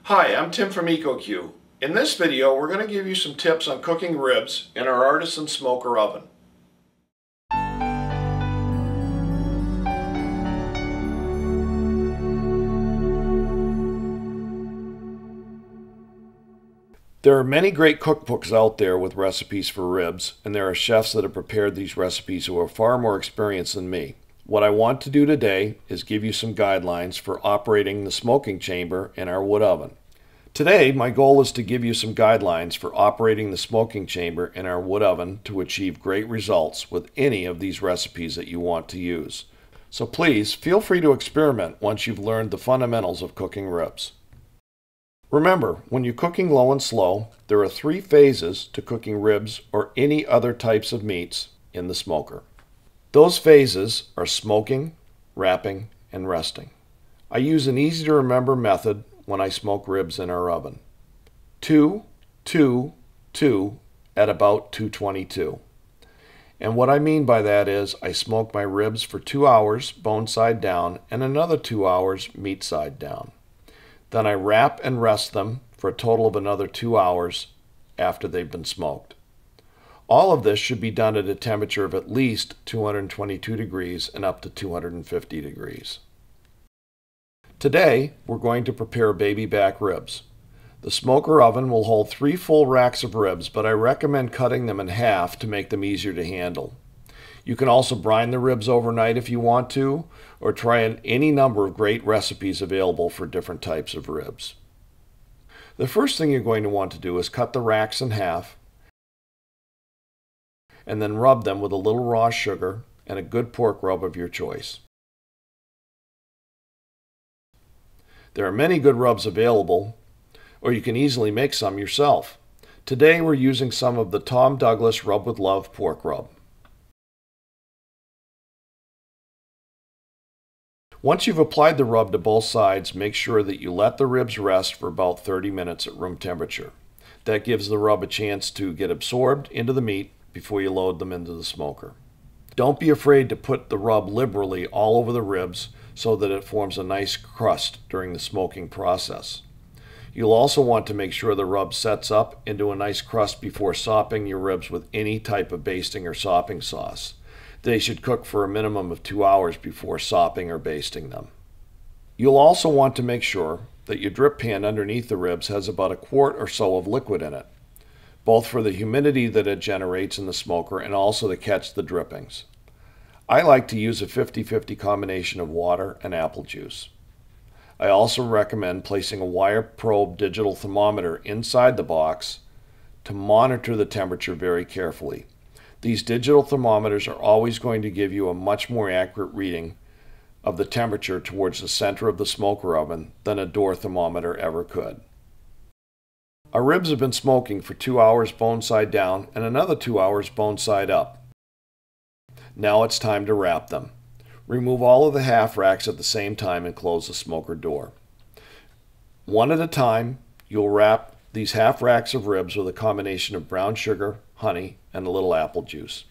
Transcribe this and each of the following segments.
Hi, I'm Tim from EcoQue. In this video, we're going to give you some tips on cooking ribs in our Artisan smoker oven. There are many great cookbooks out there with recipes for ribs, and there are chefs that have prepared these recipes who are far more experienced than me. What I want to do today is give you some guidelines for operating the smoking chamber in our wood oven. Today, my goal is to give you some guidelines for operating the smoking chamber in our wood oven to achieve great results with any of these recipes that you want to use. So please, feel free to experiment once you've learned the fundamentals of cooking ribs. Remember, when you're cooking low and slow, there are 3 phases to cooking ribs or any other types of meats in the smoker. Those phases are smoking, wrapping, and resting. I use an easy-to-remember method when I smoke ribs in our oven. 2, 2, 2 at about 222. And what I mean by that is I smoke my ribs for 2 hours, bone side down, and another 2 hours, meat side down. Then I wrap and rest them for a total of another 2 hours after they've been smoked. All of this should be done at a temperature of at least 222 degrees and up to 250 degrees. Today, we're going to prepare baby back ribs. The smoker oven will hold 3 full racks of ribs, but I recommend cutting them in half to make them easier to handle. You can also brine the ribs overnight if you want to, or try any number of great recipes available for different types of ribs. The first thing you're going to want to do is cut the racks in half and then rub them with a little raw sugar and a good pork rub of your choice. There are many good rubs available, or you can easily make some yourself. Today we're using some of the Tom Douglas Rub with Love pork rub. Once you've applied the rub to both sides, make sure that you let the ribs rest for about 30 minutes at room temperature. That gives the rub a chance to get absorbed into the meat before you load them into the smoker. Don't be afraid to put the rub liberally all over the ribs so that it forms a nice crust during the smoking process. You'll also want to make sure the rub sets up into a nice crust before sopping your ribs with any type of basting or sopping sauce. They should cook for a minimum of 2 hours before sopping or basting them. You'll also want to make sure that your drip pan underneath the ribs has about a quart or so of liquid in it, both for the humidity that it generates in the smoker and also to catch the drippings. I like to use a 50-50 combination of water and apple juice. I also recommend placing a wire probe digital thermometer inside the box to monitor the temperature very carefully. These digital thermometers are always going to give you a much more accurate reading of the temperature towards the center of the smoker oven than a door thermometer ever could. Our ribs have been smoking for 2 hours bone side down and another 2 hours bone side up. Now it's time to wrap them. Remove all of the half racks at the same time and close the smoker door. One at a time, you'll wrap these half racks of ribs with a combination of brown sugar, honey, and a little apple juice.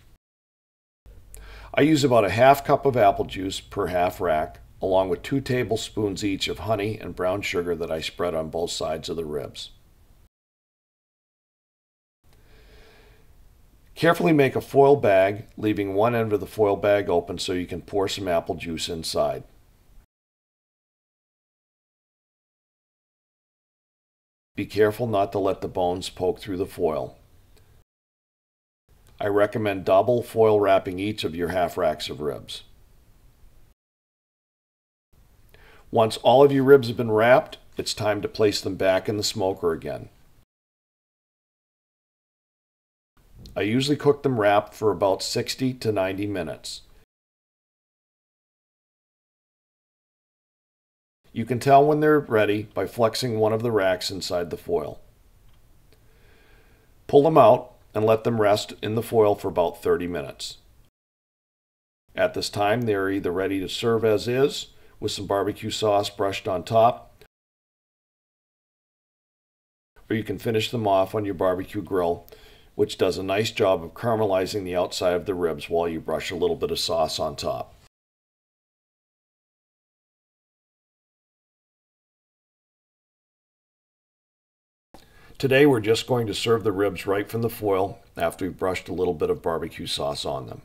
I use about a half cup of apple juice per half rack, along with 2 tablespoons each of honey and brown sugar that I spread on both sides of the ribs. Carefully make a foil bag, leaving one end of the foil bag open so you can pour some apple juice inside. Be careful not to let the bones poke through the foil. I recommend double foil wrapping each of your half racks of ribs. Once all of your ribs have been wrapped, it's time to place them back in the smoker again. I usually cook them wrapped for about 60 to 90 minutes. You can tell when they're ready by flexing one of the racks inside the foil. Pull them out and let them rest in the foil for about 30 minutes. At this time, they are either ready to serve as is, with some barbecue sauce brushed on top, or you can finish them off on your barbecue grill, which does a nice job of caramelizing the outside of the ribs while you brush a little bit of sauce on top. Today we're just going to serve the ribs right from the foil after we've brushed a little bit of barbecue sauce on them.